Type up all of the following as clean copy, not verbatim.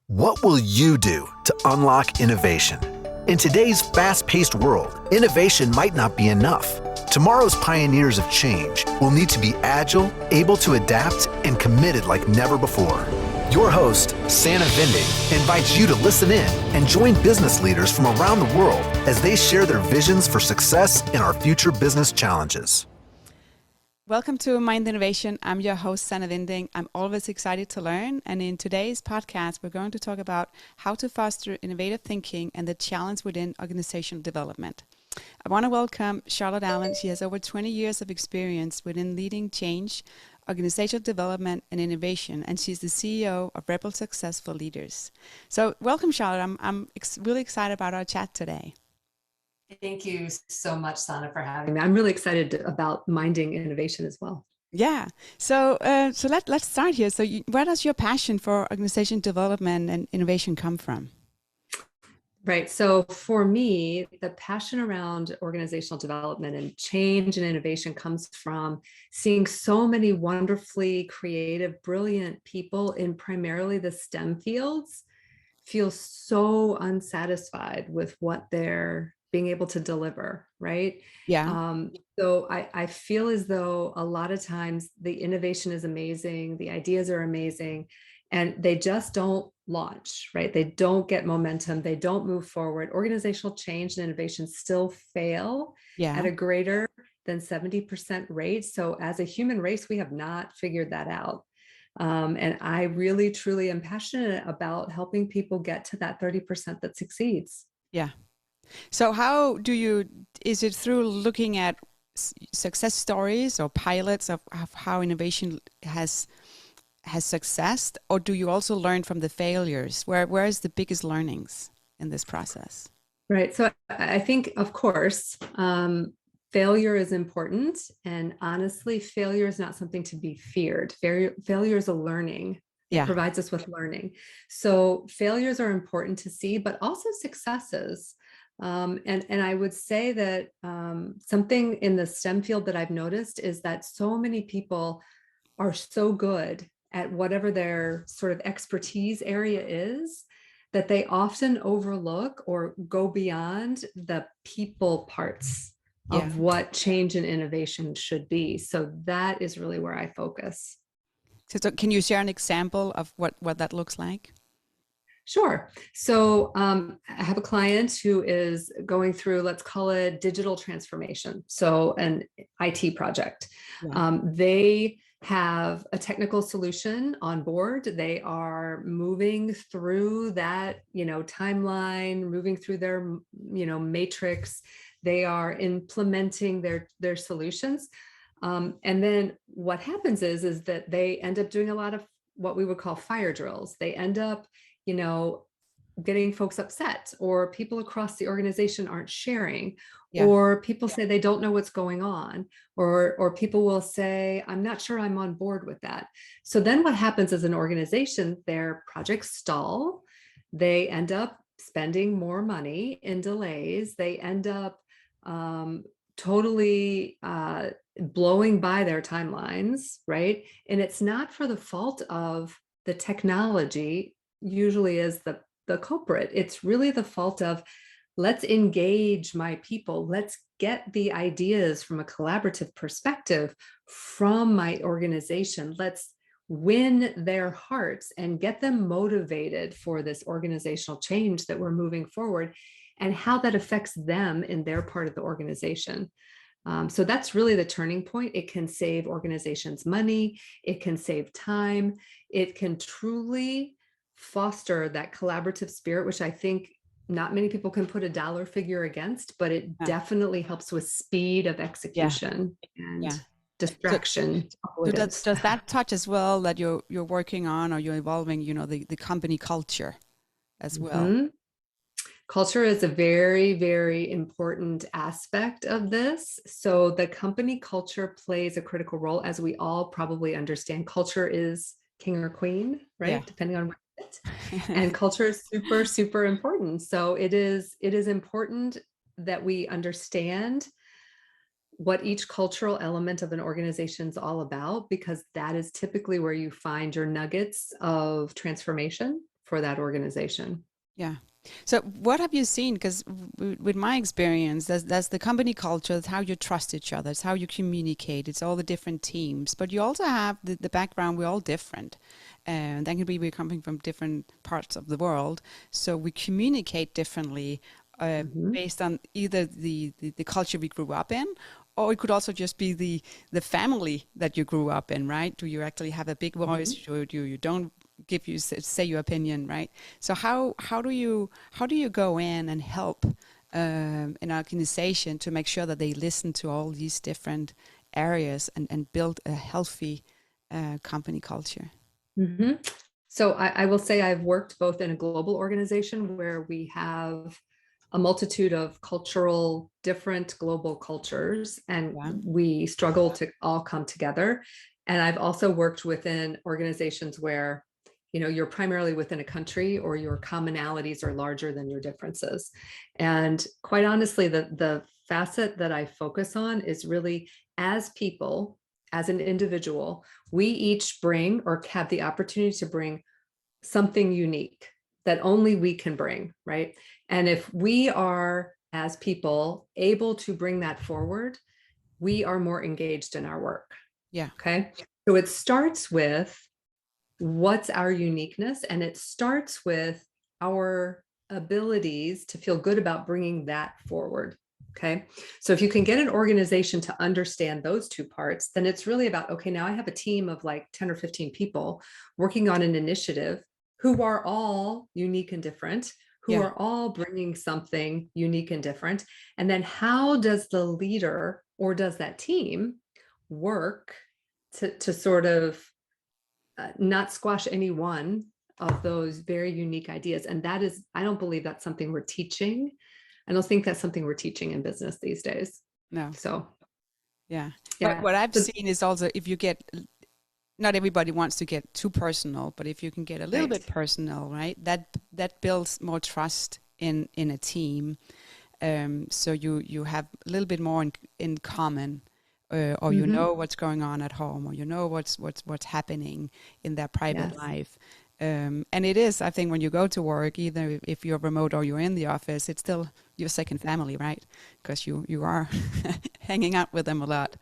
What will you do to unlock innovation? In today's fast-paced world, innovation might not be enough. Tomorrow's pioneers of change will need to be agile, able to adapt, and committed like never before. Your host, Sana Vinding, invites you to listen in and join business leaders from around the world as they share their visions for success in our future business challenges. Welcome to Mind Innovation. I'm your host, Sana Vinding. I'm always excited to learn. And in today's podcast, we're going to talk about how to foster innovative thinking and the challenge within organizational development. I want to welcome Charlotte Allen. She has over 20 years of experience within leading change, organizational development, and innovation. And she's the CEO of Rebel Successful Leaders. So welcome, Charlotte. I'm really excited about our chat today. Thank you so much, Sana, for having me. I'm really excited about minding innovation as well. Yeah. So let's start here. So where does your passion for organization development and innovation come from? Right. So for me, the passion around organizational development and change and innovation comes from seeing so many wonderfully creative, brilliant people in primarily the STEM fields feel so unsatisfied with what they're being able to deliver, right? Yeah. So I feel as though a lot of times the innovation is amazing, the ideas are amazing, and they just don't launch, right? They don't get momentum, they don't move forward. Organizational change and innovation still fail at a greater than 70% rate. So as a human race, we have not figured that out. And I really, truly am passionate about helping people get to that 30% that succeeds. Yeah. So is it through looking at success stories or pilots of how innovation has success, or do you also learn from the failures? Where is the biggest learnings in this process? Right. So I think, of course, failure is important. And honestly, failure is not something to be feared. Failure is a learning. It provides us with learning. So failures are important to see, but also successes. And I would say that something in the STEM field that I've noticed is that so many people are so good at whatever their sort of expertise area is that they often overlook or go beyond the people parts of what change and innovation should be. So that is really where I focus. So can you share an example of what that looks like? Sure. So I have a client who is going through, let's call it digital transformation. So an IT project. They have a technical solution on board. They are moving through that, timeline, moving through their, matrix. They are implementing their solutions. And then what happens is that they end up doing a lot of what we would call fire drills. They end up getting folks upset, or people across the organization aren't sharing, or people say they don't know what's going on, or people will say, I'm not sure I'm on board with that. So then what happens as an organization, their projects stall. They end up spending more money in delays. They end up totally blowing by their timelines, right? And it's not for the fault of the technology. Usually is the culprit. It's really the fault of, let's engage my people. Let's get the ideas from a collaborative perspective from my organization. Let's win their hearts and get them motivated for this organizational change that we're moving forward, and how that affects them in their part of the organization. So that's really the turning point. It can save organizations money. It can save time. It can truly foster that collaborative spirit, which I think not many people can put a dollar figure against, but it definitely helps with speed of execution and distraction. So does that touch as well that you're working on, or you're evolving, the company culture as well? Culture is a very, very important aspect of this. So the company culture plays a critical role. As we all probably understand, culture is king or queen, right? Depending on where you sit. And culture is super, super important. So it is important that we understand what each cultural element of an organization is all about, because that is typically where you find your nuggets of transformation for that organization. Yeah. So what have you seen? Because with my experience, that's the company culture, that's how you trust each other, it's how you communicate, it's all the different teams. But you also have the background, we're all different. And that can be we're coming from different parts of the world. So we communicate differently based on either the culture we grew up in, or it could also just be the family that you grew up in, right? Do you actually have a big voice? You don't give you say your opinion, right? So how do you go in and help an organization to make sure that they listen to all these different areas and build a healthy company culture? So I will say I've worked both in a global organization where we have a multitude of different global cultures, and we struggle to all come together. And I've also worked within organizations where, you're primarily within a country, or your commonalities are larger than your differences. And quite honestly, the facet that I focus on is really, as people, as an individual, we each bring or have the opportunity to bring something unique that only we can bring, right? And if we are, as people, able to bring that forward, we are more engaged in our work. Yeah. Okay. So it starts with what's our uniqueness, and it starts with our abilities to feel good about bringing that forward. Okay. So if you can get an organization to understand those two parts, then it's really about, okay, now I have a team of like 10 or 15 people working on an initiative who are all unique and different, who are all bringing something unique and different. And then how does the leader, or does that team, work to sort of not squash any one of those very unique ideas? And that is, I don't believe that's something we're teaching. I don't think that's something we're teaching in business these days. No. So, yeah. yeah. What I've seen is also, if you get, not everybody wants to get too personal, but if you can get a little bit personal, right, that builds more trust in a team. So you have a little bit more in common, or you know what's going on at home, or you know what's happening in their private life. And it is, I think, when you go to work, either if you're remote or you're in the office, it's still your second family, right? Because you are hanging out with them a lot.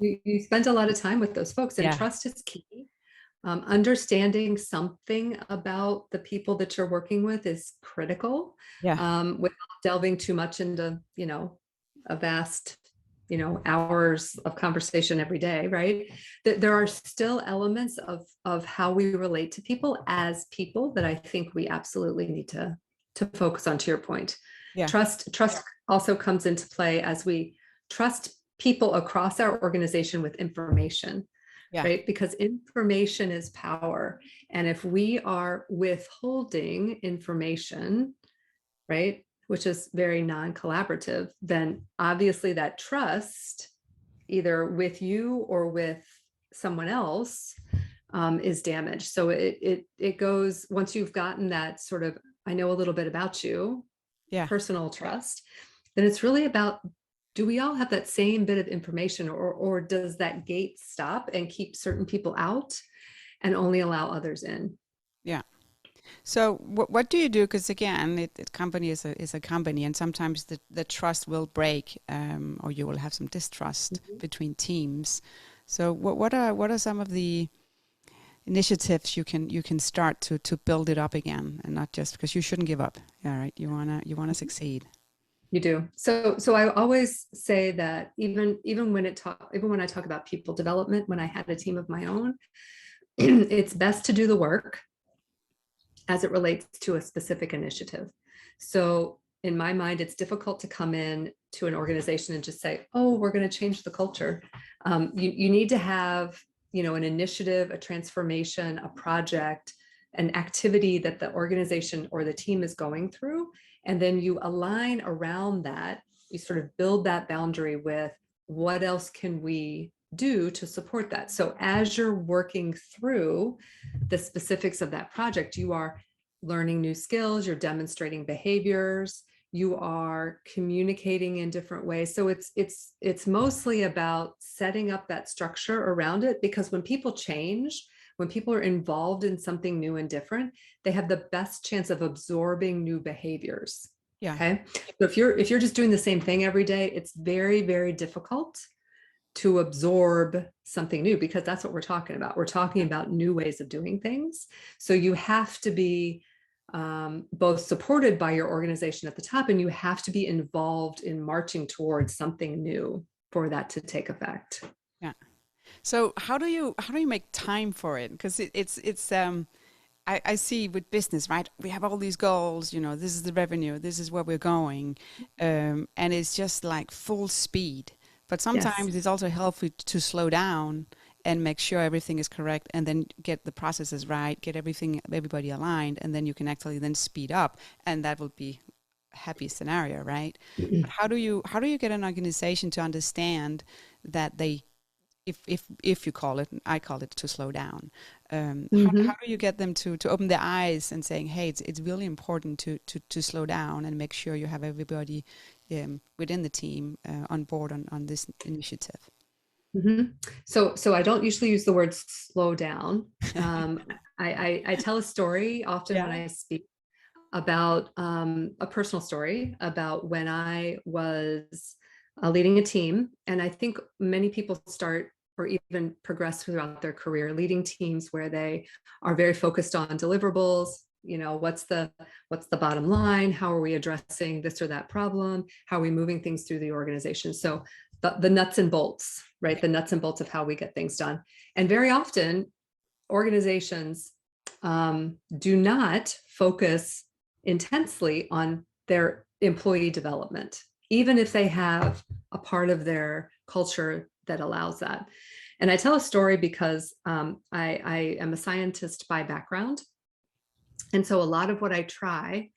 You spend a lot of time with those folks, and trust is key. Understanding something about the people that you're working with is critical. Without delving too much into, a vast, hours of conversation every day, right? There are still elements of how we relate to people as people that I think we absolutely need to focus on, to your point. Trust also comes into play as we trust people across our organization with information, right? Because information is power. And if we are withholding information, right, which is very non-collaborative, then obviously that trust, either with you or with someone else, is damaged. So it goes, once you've gotten that sort of, I know a little bit about you, personal trust, then it's really about, do we all have that same bit of information, or does that gate stop and keep certain people out and only allow others in? Yeah. So what do you do? Because again, company is a company, and sometimes the trust will break, or you will have some distrust between teams. So what are some of the initiatives you can start to build it up again, and not just, because you shouldn't give up. Yeah, right. You wanna succeed. You do. So I always say that even when I talk about people development, when I had a team of my own, it's best to do the work as it relates to a specific initiative. So in my mind, it's difficult to come in to an organization and just say, oh, we're going to change the culture. You need to have, an initiative, a transformation, a project, an activity that the organization or the team is going through. And then you align around that. You sort of build that boundary with, what else can we do to support that? So as you're working through the specifics of that project, you are learning new skills, you're demonstrating behaviors, you are communicating in different ways. So it's mostly about setting up that structure around it, because when people change, when people are involved in something new and different, they have the best chance of absorbing new behaviors. Yeah. Okay. So if you're just doing the same thing every day, it's very, very difficult to absorb something new, because that's what we're talking about. We're talking about new ways of doing things. So you have to be both supported by your organization at the top, and you have to be involved in marching towards something new for that to take effect. Yeah. So how do you make time for it? Because I see with business, right? We have all these goals, this is the revenue, this is where we're going. And it's just like full speed. But sometimes Yes. it's also helpful to slow down and make sure everything is correct, and then get the processes right, get everybody aligned, and then you can actually then speed up, and that will be a happy scenario, right? But how do you get an organization to understand that they, if you call it, I call it to slow down. How do you get them to open their eyes and saying, hey, it's really important to slow down and make sure you have everybody within the team on board on this initiative? So I don't usually use the word slow down. I tell a story often when I speak about a personal story about when I was leading a team. And I think many people start or even progress throughout their career leading teams where they are very focused on deliverables. What's the bottom line? How are we addressing this or that problem? How are we moving things through the organization? So the nuts and bolts, right? The nuts and bolts of how we get things done. And very often organizations do not focus intensely on their employee development, even if they have a part of their culture that allows that. And I tell a story because I am a scientist by background. And so a lot of what I try,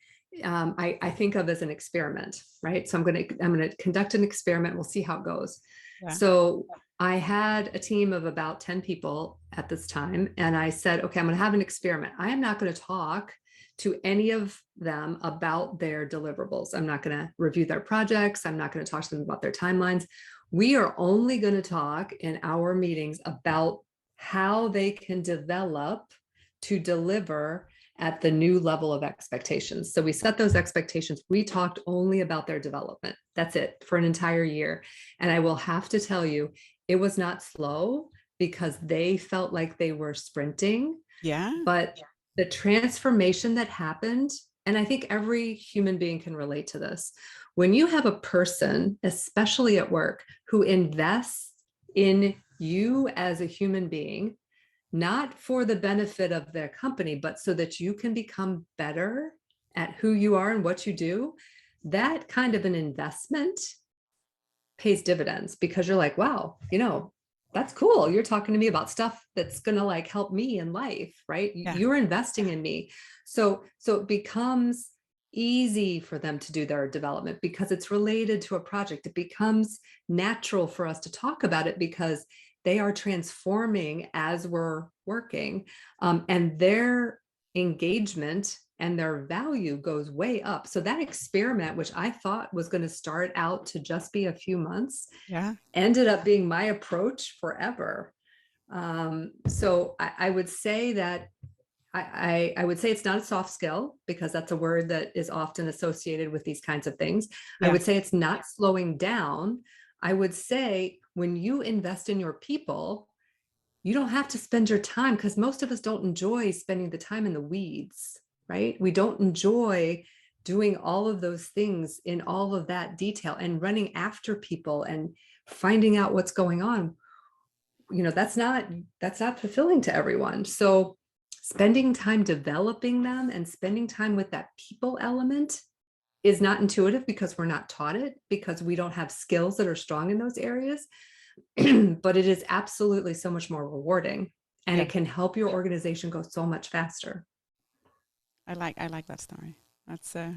I think of as an experiment, right? So I'm going to conduct an experiment. We'll see how it goes. Yeah. So I had a team of about 10 people at this time. And I said, okay, I'm going to have an experiment. I am not going to talk to any of them about their deliverables. I'm not going to review their projects. I'm not going to talk to them about their timelines. We are only going to talk in our meetings about how they can develop to deliver at the new level of expectations. So we set those expectations. We talked only about their development. That's it for an entire year. And I will have to tell you, it was not slow because they felt like they were sprinting. Yeah. But the transformation that happened, and I think every human being can relate to this, when you have a person, especially at work, who invests in you as a human being, not for the benefit of their company, but so that you can become better at who you are and what you do, that kind of an investment pays dividends, because you're like, wow, that's cool. You're talking to me about stuff that's going to like help me in life, right? Yeah. You're investing in me. So it becomes easy for them to do their development because it's related to a project. It becomes natural for us to talk about it because they are transforming as we're working, and their engagement and their value goes way up. So that experiment, which I thought was going to start out to just be a few months, ended up being my approach forever. So I would say that I would say it's not a soft skill, because that's a word that is often associated with these kinds of things. I would say it's not slowing down. I would say when you invest in your people, you don't have to spend your time, because most of us don't enjoy spending the time in the weeds, right? We don't enjoy doing all of those things in all of that detail and running after people and finding out what's going on. That's not fulfilling to everyone. So spending time developing them and spending time with that people element is not intuitive, because we're not taught it, because we don't have skills that are strong in those areas. But it is absolutely so much more rewarding, and it can help your organization go so much faster. I like that story. That's a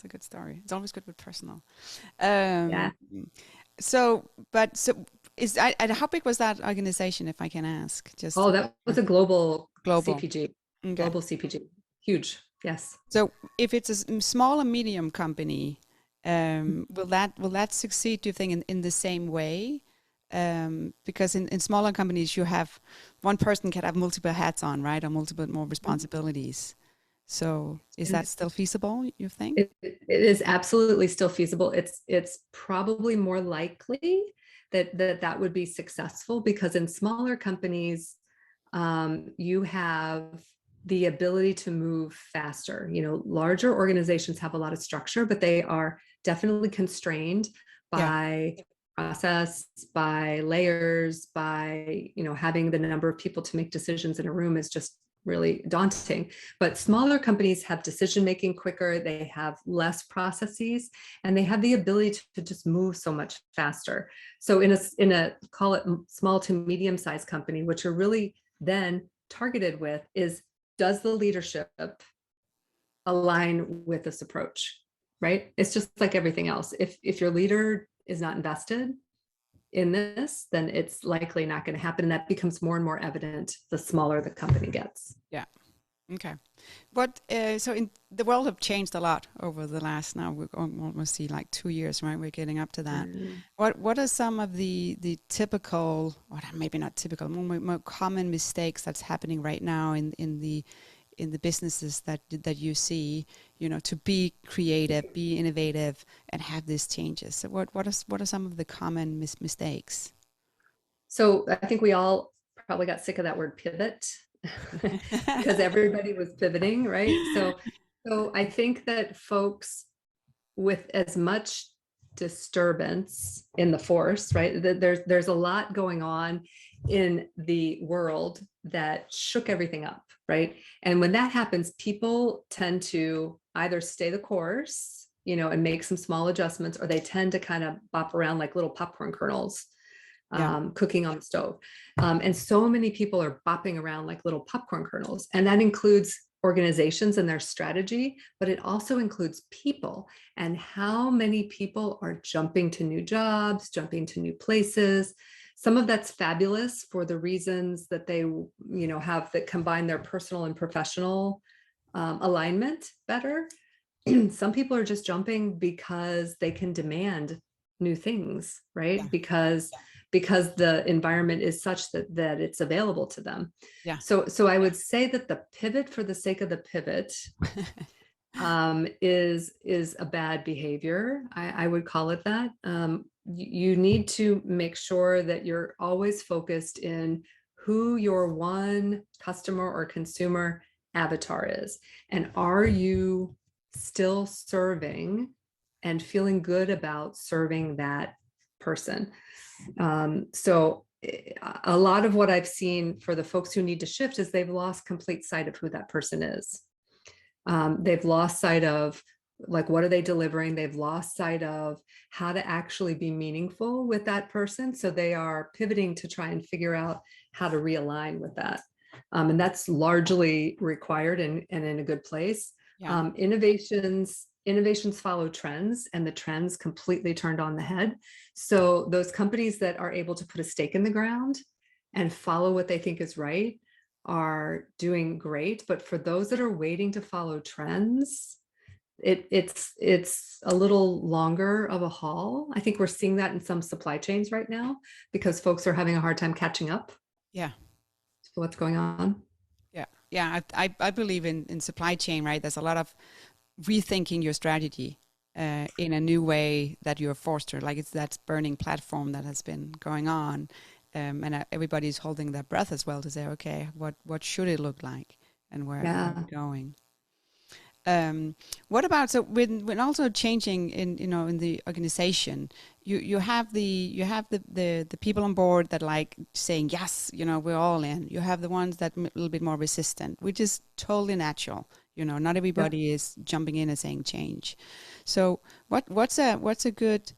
good story. It's always good with personal. So is how big was that organization, if I can ask? That was a global CPG. Okay. Global CPG. Huge. Yes. So if it's a small or medium company, will that succeed, do you think, in the same way? Because in smaller companies, you have one person can have multiple hats on, right? Or multiple more responsibilities. So is that still feasible, you think? It is absolutely still feasible. It's probably more likely that would be successful, because in smaller companies, you have the ability to move faster. Larger organizations have a lot of structure, but they are definitely constrained Yeah. by process, by layers, by having the number of people to make decisions in a room is just really daunting. But smaller companies have decision making quicker, they have less processes, and they have the ability to just move so much faster. So in a call it small to medium sized company, which are really then targeted with is, does the leadership align with this approach, right? It's just like everything else. If your leader is not invested in this, then it's likely not going to happen. And that becomes more and more evident the smaller the company gets. Yeah. Okay. But so in the world have changed a lot over the last, now we almost see like 2 years, right? We're getting up to that. What are some of the typical, or maybe not typical, more common mistakes that's happening right now in the businesses that you see, to be creative, be innovative, and have these changes? So what are some of the common mistakes? So I think we all probably got sick of that word pivot because everybody was pivoting, right? So I think that folks with as much disturbance in the force, right? There's a lot going on in the world that shook everything up, right? And when that happens, people tend to either stay the course, and make some small adjustments, or they tend to kind of bop around like little popcorn kernels. Cooking on the stove. And so many people are bopping around like little popcorn kernels. And that includes organizations and their strategy, but it also includes people and how many people are jumping to new jobs, jumping to new places. Some of that's fabulous for the reasons that they, have that combine their personal and professional alignment better. Some people are just jumping because they can demand new things, right? Yeah. Because the environment is such that it's available to them. Yeah. So I would say that the pivot for the sake of the pivot is a bad behavior. I would call it that. You need to make sure that you're always focused in who your one customer or consumer avatar is. And are you still serving and feeling good about serving that person? So a lot of what I've seen for the folks who need to shift is they've lost complete sight of who that person is. They've lost sight of like, what are they delivering? They've lost sight of how to actually be meaningful with that person. So they are pivoting to try and figure out how to realign with that. And that's largely required and in a good place. Yeah. Innovations follow trends, and the trends completely turned on the head. So those companies that are able to put a stake in the ground and follow what they think is right are doing great. But for those that are waiting to follow trends, it's a little longer of a haul. I think we're seeing that in some supply chains right now because folks are having a hard time catching up. Yeah. To what's going on. Yeah. Yeah. I believe in supply chain, right? There's a lot of rethinking your strategy in a new way that you're forced to, like it's that burning platform that has been going on. And everybody's holding their breath as well to say, okay, what should it look like and where are we going? What about, so when also changing in the organization, you have the people on board that like saying, yes, we're all in. You have the ones that a little bit more resistant, which is totally natural. Not everybody is jumping in and saying change. So what's a good,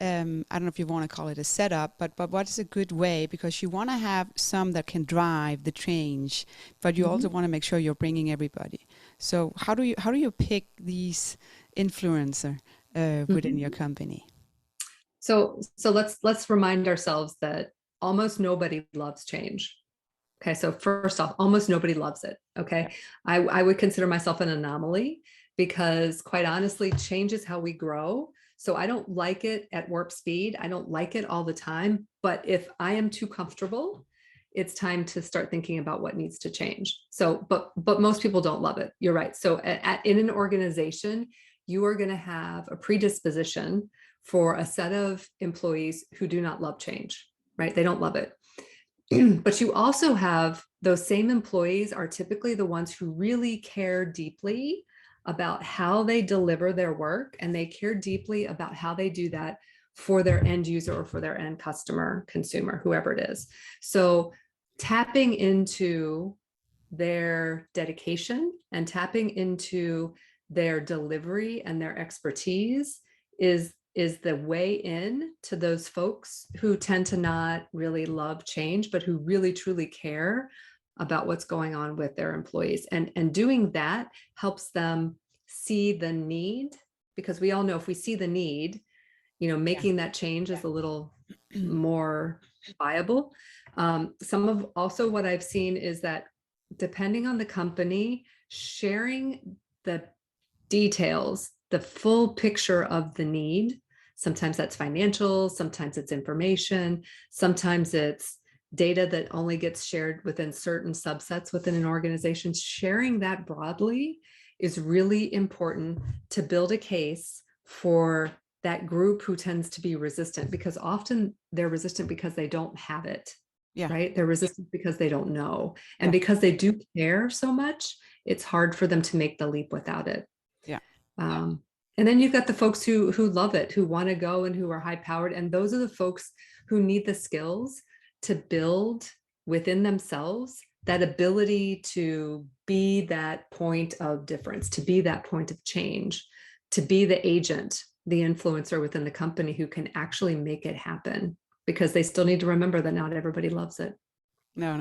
I don't know if you want to call it a setup, but what is a good way? Because you want to have some that can drive the change, but you also want to make sure you're bringing everybody. So how do you pick these influencer within your company? So let's remind ourselves that almost nobody loves change. Okay, so first off, almost nobody loves it. Okay, I would consider myself an anomaly because, quite honestly, change is how we grow. So I don't like it at warp speed. I don't like it all the time. But if I am too comfortable, it's time to start thinking about what needs to change. So, but most people don't love it. You're right. So in an organization, you are going to have a predisposition for a set of employees who do not love change, right? They don't love it. But you also have those same employees are typically the ones who really care deeply about how they deliver their work, and they care deeply about how they do that for their end user or for their end customer, consumer, whoever it is. So tapping into their dedication and tapping into their delivery and their expertise is the way in to those folks who tend to not really love change, but who really truly care about what's going on with their employees. And doing that helps them see the need, because we all know if we see the need, making that change is a little more viable. Some of also what I've seen is that depending on the company, sharing the details, the full picture of the need. Sometimes that's financial, sometimes it's information, sometimes it's data that only gets shared within certain subsets within an organization. Sharing that broadly is really important to build a case for that group who tends to be resistant, because often they're resistant because they don't have it. Yeah. Right? They're resistant because they don't know. And because they do care so much, it's hard for them to make the leap without it. Yeah. And then you've got the folks who love it, who want to go and who are high powered. And those are the folks who need the skills to build within themselves that ability to be that point of difference, to be that point of change, to be the agent, the influencer within the company who can actually make it happen, because they still need to remember that not everybody loves it. No.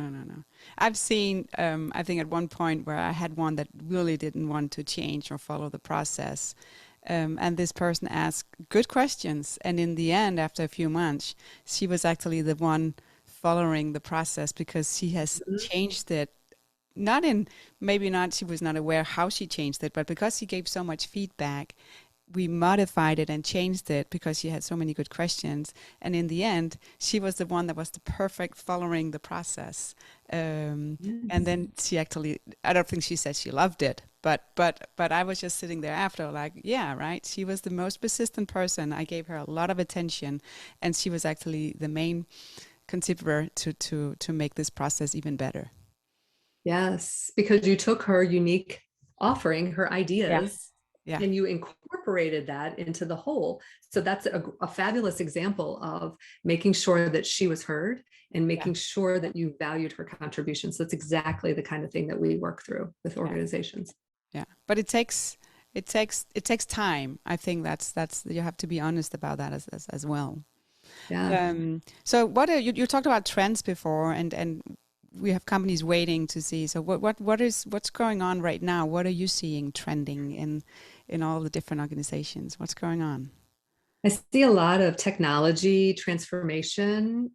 I've seen, I think at one point where I had one that really didn't want to change or follow the process. And this person asked good questions. And in the end, after a few months, she was actually the one following the process, because she has changed it. She was not aware how she changed it, but because she gave so much feedback, we modified it and changed it because she had so many good questions. And in the end, she was the one that was the perfect following the process. And then she actually, I don't think she said she loved it, but I was just sitting there after like, yeah, right. She was the most persistent person. I gave her a lot of attention, and she was actually the main contributor to make this process even better. Yes, because you took her unique offering, her ideas, Yeah. and you incorporated that into the whole. So that's a fabulous example of making sure that she was heard and making sure that you valued her contributions. That's exactly the kind of thing that we work through with organizations. Yeah, but it takes time. I think that's you have to be honest about that as well. Yeah. So what are you talked about trends before, and we have companies waiting to see. So what's going on right now? What are you seeing trending in all the different organizations? What's going on? I see a lot of technology transformation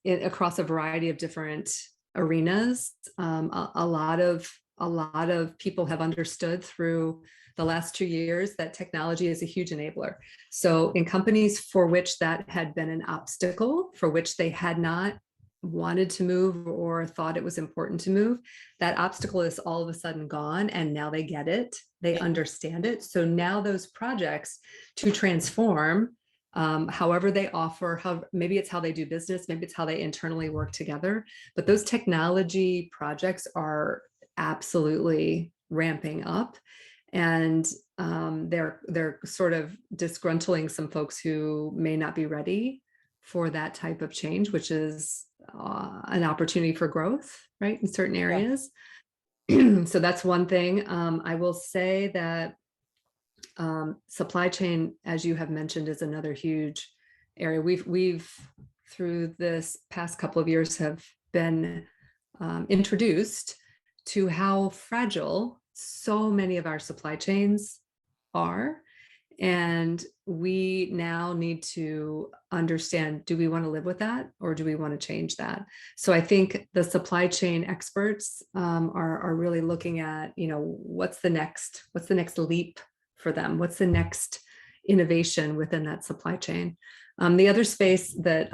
across a variety of different arenas. A lot of people have understood through the last 2 years that technology is a huge enabler. So in companies for which that had been an obstacle, for which they had not wanted to move or thought it was important to move, that obstacle is all of a sudden gone, and now they get it, they understand it. So now those projects to transform, however they offer, maybe it's how they do business, maybe it's how they internally work together, but those technology projects are absolutely ramping up. And they're sort of disgruntling some folks who may not be ready for that type of change, which is an opportunity for growth, right, in certain areas. So that's one thing. I will say that supply chain, as you have mentioned, is another huge area. We've through this past couple of years have been introduced to how fragile so many of our supply chains are. And we now need to understand, do we want to live with that, or do we want to change that? So I think the supply chain experts are really looking at, what's the next leap for them? What's the next innovation within that supply chain. The other space that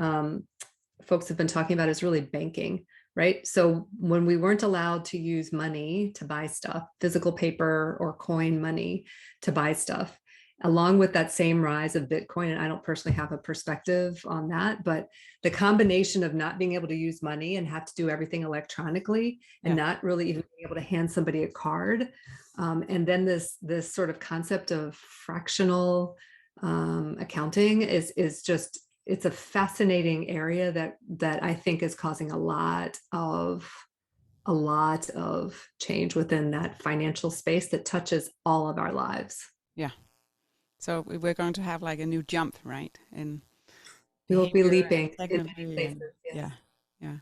folks have been talking about is really banking, right? So when we weren't allowed to use money to buy stuff, physical paper or coin money to buy stuff, along with that same rise of Bitcoin, and I don't personally have a perspective on that, but the combination of not being able to use money and have to do everything electronically and not really even being able to hand somebody a card. And then this sort of concept of fractional accounting is just, it's a fascinating area that I think is causing a lot of change within that financial space that touches all of our lives. Yeah. So we're going to have like a new jump, right? And we will be leaping in many places. Yes. Yeah.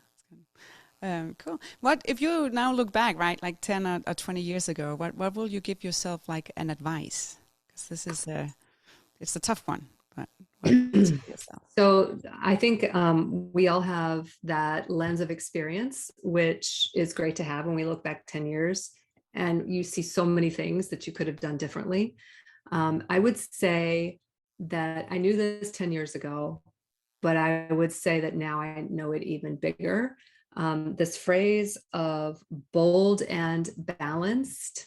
Cool. What if you now look back, right, like 10 or 20 years ago? What will you give yourself like an advice? Because this is it's a tough one. But so I think we all have that lens of experience, which is great to have when we look back 10 years and you see so many things that you could have done differently. I would say that I knew this 10 years ago, but I would say that now I know it even bigger. This phrase of bold and balanced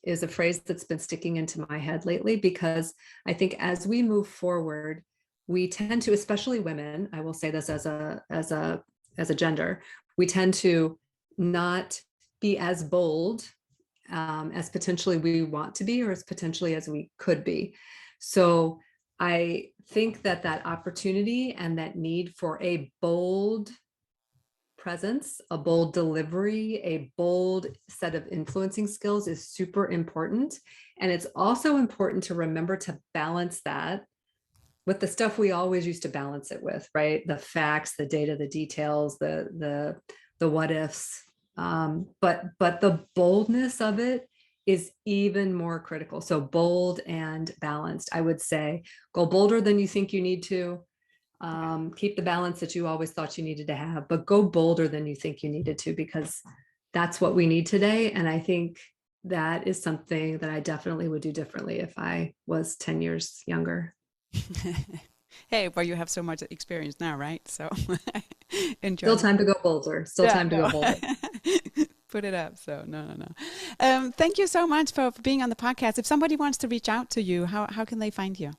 is a phrase that's been sticking into my head lately, because I think as we move forward, we tend to, especially women, I will say this as a gender, we tend to not be as bold as potentially we want to be, or as potentially as we could be. So I think that opportunity and that need for a bold presence, a bold delivery, a bold set of influencing skills is super important. And it's also important to remember to balance that with the stuff we always used to balance it with, right? The facts, the data, the details, the what ifs. But the boldness of it is even more critical. So bold and balanced, I would say. Go bolder than you think you need to. Keep the balance that you always thought you needed to have, but go bolder than you think you needed to, because that's what we need today. And I think that is something that I definitely would do differently if I was 10 years younger. Hey, well, you have so much experience now, right? So enjoy. Still time to go bolder. Still time to go bolder. Put it up. So no. Thank you so much for being on the podcast. If somebody wants to reach out to you, how can they find you?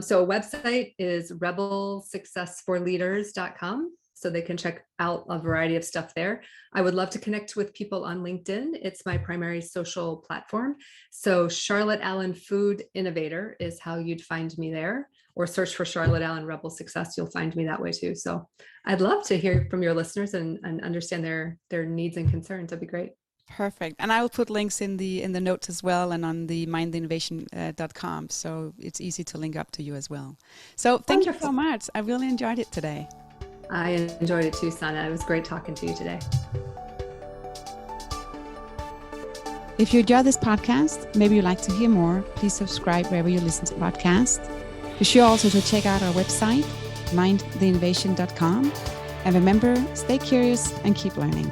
So a website is rebelsuccessforleaders.com. So they can check out a variety of stuff there. I would love to connect with people on LinkedIn. It's my primary social platform. So Charlotte Allen Food Innovator is how you'd find me there, or search for Charlotte Allen Rebel Success. You'll find me that way too. So I'd love to hear from your listeners and understand their needs and concerns. That'd be great. Perfect. And I will put links in the notes as well, and on the mindinnovation.com. So it's easy to link up to you as well. So thank you so much. I really enjoyed it today. I enjoyed it too, Sana. It was great talking to you today. If you enjoy this podcast, maybe you'd like to hear more, please subscribe wherever you listen to podcasts. Be sure also to check out our website, mindtheinnovation.com. And remember, stay curious and keep learning.